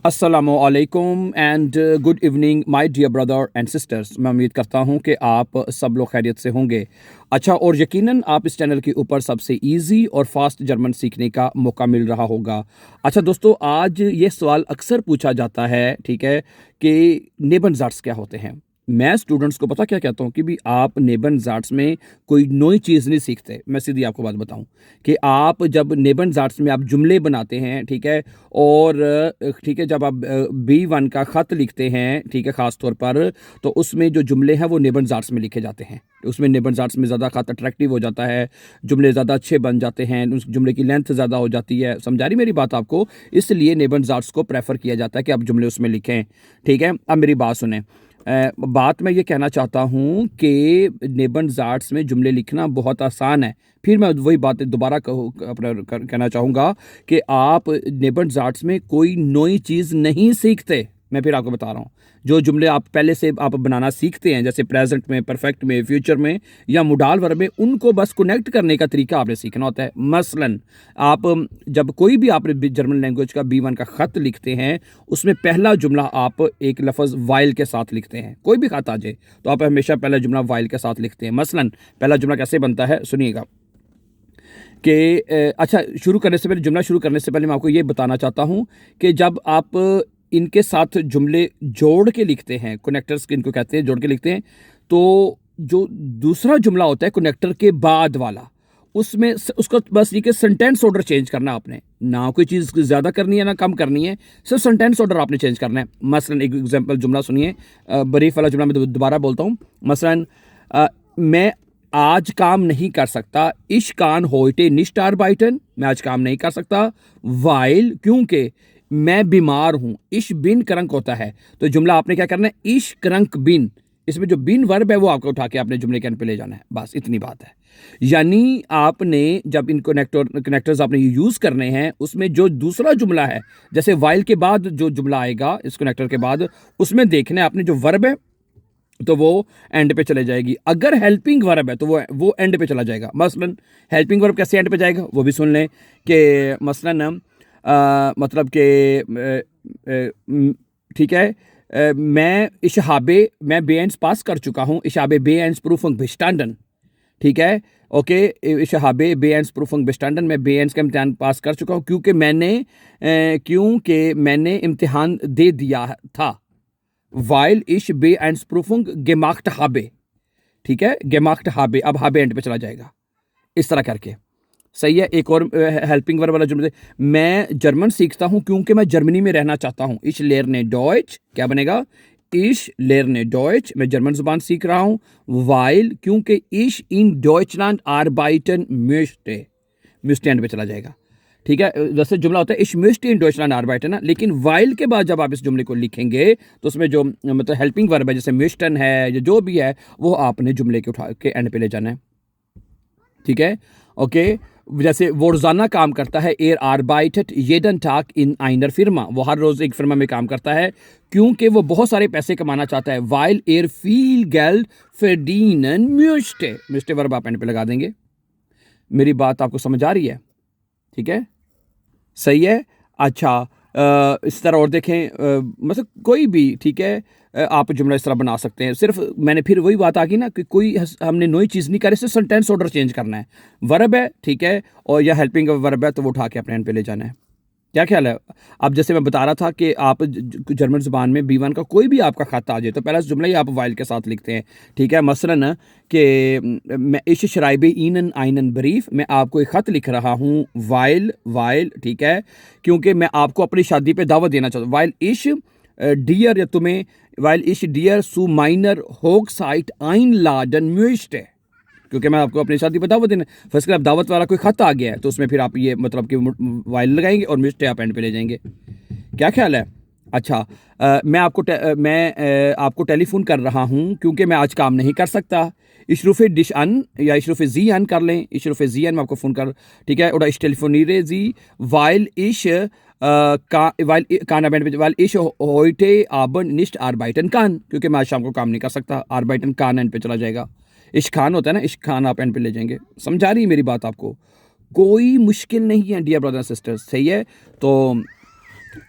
अस्सलामुअलैकुम and good evening my dear brother and sisters. मैं उम्मीद करता हूं कि आप सब लोग खैरियत से होंगे। अच्छा, और यकीनन आप इस चैनल के ऊपर सबसे इजी और फास्ट जर्मन सीखने का मौका मिल रहा होगा। अच्छा दोस्तों, आज ये सवाल अक्सर पूछा जाता है, ठीक है, कि नेबनज़ाट्स क्या होते हैं। मैं स्टूडेंट्स को पता क्या कहता हूँ कि भी आप नेबनज़ाट्स में कोई नई चीज़ नहीं सीखते। मैं सीधी आपको बात बताऊँ कि आप जब नेबनज़ाट्स में आप जुमले बनाते हैं, ठीक है, और ठीक है, जब आप B1 का ख़त लिखते हैं, ठीक है, ख़ास तौर पर, तो उसमें जो जुमले हैं वो नेबनज़ाट्स में लिखे जाते हैं। उसमें नेबनज़ाट्स में ज़्यादा ख़त अट्रैक्टिव हो जाता है, जुमले ज़्यादा अच्छे बन जाते हैं, उस जुमले की लेंथ ज़्यादा हो जाती है। समझा रही मेरी बात आपको? इसलिए नेबनज़ाट्स को प्रेफ़र किया जाता है कि आप जुमले उसमें लिखें, ठीक है। अब मेरी बात सुनें। बात मैं ये कहना चाहता हूँ कि नेबनज़ाट्स में जुमले लिखना बहुत आसान है। फिर मैं वही बात दोबारा कहना चाहूँगा कि आप नेबनज़ाट्स में कोई नई चीज़ नहीं सीखते। मैं फिर आपको बता रहा हूँ, जो जुमले आप पहले से आप बनाना सीखते हैं, जैसे प्रेजेंट में, परफेक्ट में, फ्यूचर में या मोडाल वर्ब में, उनको बस कनेक्ट करने का तरीका आपने सीखना होता है। मसलन आप जब कोई भी आप जर्मन लैंग्वेज का B1 का ख़त लिखते हैं, उसमें पहला जुमला आप एक लफ्ज़ वाइल के साथ लिखते हैं। कोई भी ख़त आ जाए तो आप हमेशा पहला जुमला वाइल के साथ लिखते हैं। मसलन पहला जुमला कैसे बनता है, सुनिएगा कि अच्छा, जुमला शुरू करने से पहले मैं आपको ये बताना चाहता हूँ कि जब आप इनके साथ जुमले जोड़ के लिखते हैं, कनेक्टर्स इनको कहते हैं, जोड़ के लिखते हैं, तो जो दूसरा जुमला होता है कनेक्टर के बाद वाला, उसमें उसको बस ये कि सेंटेंस ऑर्डर चेंज करना आपने, ना कोई चीज़ ज़्यादा करनी है ना कम करनी है, सिर्फ सेंटेंस ऑर्डर आपने चेंज करना है। मसलन एक एग्जांपल जुमला सुनिए, ब्रीफ वाला जुमला मैं दोबारा बोलता हूँ। मसलन मैं आज काम नहीं कर सकता, इश कान होइटे निश्ट आर्बाइटन, मैं आज काम नहीं कर सकता, वाइल क्योंकि मैं बीमार हूं, इश बिन क्रंक होता है, तो जुमला आपने क्या करना है, इश क्रंक बिन, इसमें जो बिन वर्ब है वो आपको उठा के आपने जुमले के अंत पे ले जाना है, बस इतनी बात है। यानी आपने जब इन कनेक्टर्स आपने यूज करने हैं, उसमें जो दूसरा जुमला है, जैसे वाइल के बाद जो जुमला आएगा इस कनेक्टर के बाद, उसमें देखना है आपने जो वर्ब है तो वो एंड पे चले जाएगी। अगर हेल्पिंग वर्ब है तो वो एंड पे चला जाएगा। मसलन हेल्पिंग वर्ब कैसे एंड पे जाएगा वो भी सुन लें कि मसलन मतलब कि ठीक है, मैं बेएंस पास कर चुका हूँ, इशाबे बेएंस प्रूफंग बिस्टांडन, ठीक है, ओके, इशाबे बेएंस प्रूफंग बिस्टांडन, मैं बेएंस का इम्तिहान पास कर चुका हूँ क्योंकि मैंने इम्तिहान दे दिया था। वाइल इश बे एंड प्रूफुंग गेमाख्ट हाबे, ठीक है, गेमाख्ट हाबे, अब हाबे एंड पे चला जाएगा, इस तरह करके। सही है। एक और हेल्पिंग वर्ब वाला जुमला, मैं जर्मन सीखता हूं क्योंकि मैं जर्मनी में रहना चाहता हूं, इश लेरने डॉइच, क्या बनेगा, इश लेरने डॉइच, मैं जर्मन जुबान सीख रहा हूं, वाइल क्योंकि इश इन डॉइचलैंड आर्बाइटन म्यूस्टे, म्यूस्टे एंड पे चला जाएगा, ठीक है। वैसे जुमला होता है इश म्यूस्ट इन डॉइचलैंड आर्बाइटन ना, लेकिन वाइल के बाद जब आप इस जुमले को लिखेंगे तो उसमें जो मतलब हेल्पिंग वर्ब है, जैसे म्यूस्टन है या जो भी है, वो आपने जुमले के उठा के एंड पे ले जाना है, ठीक है, ओके। जैसे वो रोजाना काम करता है, एर आर्बाइटेट jeden Tag इन आइनर फिर्मा, वो हर रोज एक फिर्मा में काम करता है क्योंकि वो बहुत सारे पैसे कमाना चाहता है। वाइल एर viel Geld verdienen möchte, म्यूस्टे वर्ब आप एंड पे लगा देंगे। मेरी बात आपको समझ आ रही है? ठीक है, सही है। अच्छा, इस तरह और देखें, मतलब कोई भी, ठीक है, आप जुमला इस तरह बना सकते हैं। सिर्फ मैंने फिर वही बात आ गई ना कि कोई हमने नई चीज़ नहीं करी, सिर्फ सेंटेंस ऑर्डर चेंज करना है। वर्ब है, ठीक है, और या हेल्पिंग वर्ब है तो वो उठा के अपने एंड पे ले जाना है। क्या ख्याल है? अब जैसे मैं बता रहा था कि आप जर्मन ज़ुबान में B1 का कोई भी आपका खाता आ जाए तो पहला जुमला ही आप वाइल के साथ लिखते हैं, ठीक है। मसलन कि मैं इश शराइबे ईनन आइनन बरीफ, मैं आपको एक ख़त लिख रहा हूँ, वाइल, ठीक है, क्योंकि मैं आपको अपनी शादी पे दावत देना चाहता हूँ। वाइल इश डियर, या तुम्हें वाइल इश डियर सू माइनर होक साइट आइन लाडन म्यूस्ट, क्योंकि मैं आपको अपनी शादी पर दावत देना। फर्स्ट क्लास दावत वाला कोई खत आ गया है तो उसमें फिर आप ये मतलब कि वाइल लगाएंगे और मिस्टे आप एंड पे ले जाएंगे। क्या ख्याल है? अच्छा, मैं आपको टेलीफोन कर रहा हूँ क्योंकि मैं आज काम नहीं कर सकता। इशरूफ़ डिश अन या इशरूफ़ जी अन कर लें, इशरूफ़ जी अन मैं आपको फ़ोन कर, ठीक है, और इश टेलीफोनीरे जी वाइल इश वाइल इश होइटे आबन निस्ट आर्बाइटन कान, क्योंकि मैं आज शाम को काम नहीं कर सकता, आर्बाइटन कान एंड पे चला जाएगा। इश्क खान होता है ना, इश्क खान आप एंड पे ले जाएंगे। समझा रही है मेरी बात आपको? कोई मुश्किल नहीं है डियर ब्रदर सिस्टर्स, सही है। तो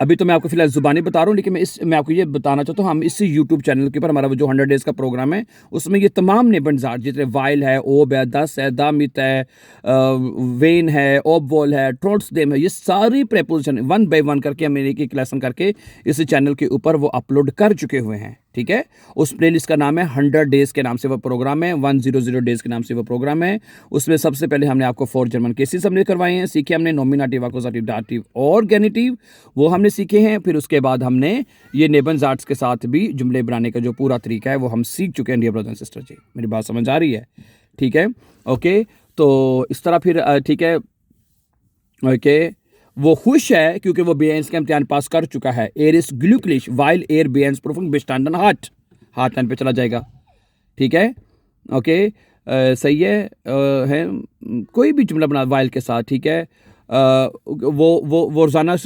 अभी तो मैं आपको फिलहाल ज़ुबानी बता रहा हूँ, लेकिन मैं आपको ये बताना चाहता हूँ, हम इसी यूट्यूब चैनल के ऊपर हमारा वो जो 100 डेज़ का प्रोग्राम है, उसमें ये तमाम निबंजात जितने वाइल है, ओब है, दस है, दामित है, वेन है, ओबवॉल है, ट्रोट्सडेम है, ये सारी प्रेपोजिशन 1 बाय 1 करके हम एक एक लेसन करके इस चैनल के ऊपर वो अपलोड कर चुके हुए हैं। ठीक है, उस प्लेलिस्ट का नाम है 100 डेज़ के नाम से वो प्रोग्राम है, 100 डेज़ के नाम से वो प्रोग्राम है। उसमें सबसे पहले हमने आपको 4 जर्मन केसेस हमने करवाए हैं, सीखे हमने नॉमिनेटिव, अक्यूजेटिव, दाटिव और गेनिटिव, वो हमने सीखे हैं। फिर उसके बाद हमने ये नेबनजार्ट्स के साथ भी जुमले बनाने का जो पूरा तरीका है वो हम सीख चुके हैं डियर ब्रदर एंड सिस्टर जी। मेरी बात समझ आ रही है? ठीक है, ओके। तो इस तरह फिर ठीक है, ओके। वो खुश है क्योंकि वो बेएंस का इम्तिहान पास कर चुका है। एर इज ग्लूकलिश वाइल एर बेएंस प्रूफिंग बेस्टैंडन हार्ट, हार्ट लाइन पे चला जाएगा। ठीक है, ओके। सही है कोई भी जुमला बना वाइल के साथ। ठीक है, वो रोज़ाना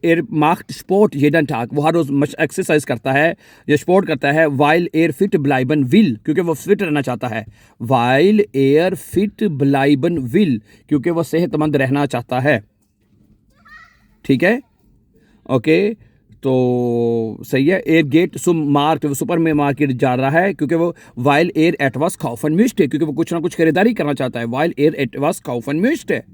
एर मार्क्ट स्पोर्ट jeden Tag, वो हर रोज़ एक्सरसाइज करता है या स्पोर्ट करता है। वाइल एर फिट ब्लाइबन विल, क्योंकि वो फिट रहना चाहता है। वाइल एर फिट ब्लाइबन विल, क्योंकि वो सेहतमंद रहना चाहता है। ठीक है, ओके। तो सही है। एर गेट सुम मार्केट, वो सुपर में मार्केट जा रहा है क्योंकि वो वाइल एर एट वास काउफन म्यूस्ट है, क्योंकि वो कुछ ना कुछ खरीदारी करना चाहता है। वाइल एर एट वास काउफन म्यूस्ट है।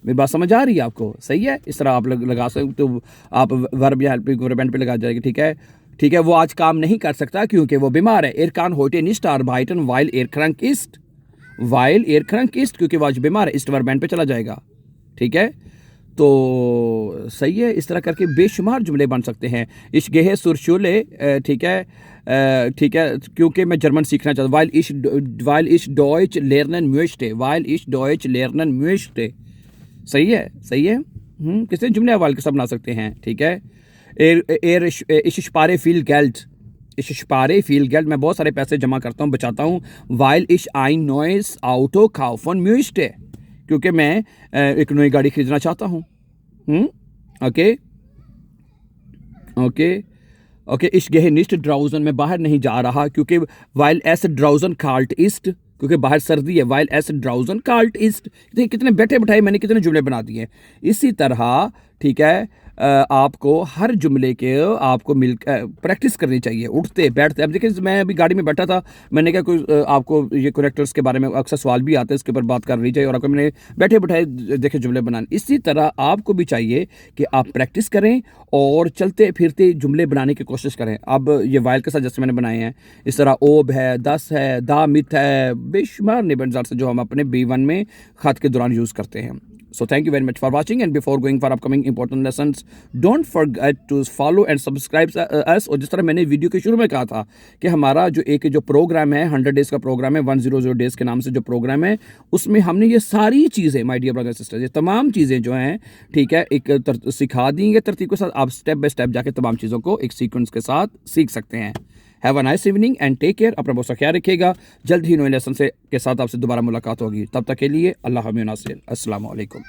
मेरी बात समझ आ रही है आपको? सही है, इस तरह आप लगा सकते तो आप वर्ब या हेल्पिंग वर्ब पे लगा जाएगी। ठीक है, ठीक है। वो आज काम नहीं कर सकता क्योंकि वो बीमार है। एर कान होटे निस्ट आर्बाइटन वाइल एर क्रंक इस्ट, वाइल एर क्रंक इस्ट, क्योंकि वो आज बीमार है, इस्ट वर्ब पे चला जाएगा। ठीक है, तो सही है। इस तरह करके बेशुमार जुमले बन सकते हैं। इश गेहे सुरशुले, ठीक है, ठीक है, क्योंकि मैं जर्मन सीखना चाहता हूँ। वाइल इश डॉइच लेर्नन म्यूस्टे, वाइल इश डॉइच लेर्नन म्यूस्टे। सही है, सही है। कितने जुमले वाइल के सब बना सकते हैं। ठीक है, एर इश स्पारे फील गेल्ट, इश स्पारे फील गेल्ट, मैं बहुत सारे पैसे जमा करता हूँ, बचाता हूँ। वाइल इश आइन नॉइस आउटो काउफन म्यूस्टे, क्योंकि मैं एक नई गाड़ी खरीदना चाहता हूँ। Okay, okay, okay. इश गेहे निस्ट ड्राउजन, मैं बाहर नहीं जा रहा क्योंकि वाइल एस ड्राउजन काल्ट इस्ट, क्योंकि बाहर सर्दी है। वाइल एस ड्राउजन काल्ट इस्ट। कितने बैठे बैठाए मैंने कितने जुमले बना दिए। इसी तरह ठीक है, आपको हर जुमले के आपको प्रैक्टिस करनी चाहिए उठते बैठते। अब देखिए, मैं अभी गाड़ी में बैठा था, मैंने कहा कोई आपको ये करेक्टर्स के बारे में अक्सर सवाल भी आते हैं, इसके ऊपर बात करनी चाहिए, और आपको मैंने बैठे बैठाए देखे जुमले बनाने। इसी तरह आपको भी चाहिए कि आप प्रैक्टिस करें और चलते फिरते जुमले बनाने की कोशिश करें। अब ये वाइल के साथ जैसे मैंने बनाए हैं, इस तरह ओब है, दस है, दा मिथ है, बेशुमार निबंजात से जो हम अपने B1 में खत के दौरान यूज़ करते हैं। So thank you very much for watching, and before going for upcoming important lessons, don't forget to follow and subscribe us। और जिस तरह मैंने वीडियो के शुरू में कहा था कि हमारा जो प्रोग्राम है 100 डेज़ का प्रोग्राम है, 100 डेज़ के नाम से जो प्रोग्राम है, उसमें हमने ये सारी चीज़ें माय डियर ब्रदर सिस्टर, ये तमाम चीज़ें जो हैं, ठीक है, एक सिखा देंगे तरतीब के साथ। आप स्टेप बाय स्टेप जाके तमाम चीज़ों को एक सीक्वेंस के साथ सीख सकते हैं। Have a nice evening and take care. अपना बहुत सा ख्याल रखिएगा। जल्द ही नए लेसन के साथ आपसे दोबारा मुलाकात होगी। तब तक के लिए अल्लाह हाफ़िज़, अस्सलाम वालेकुम।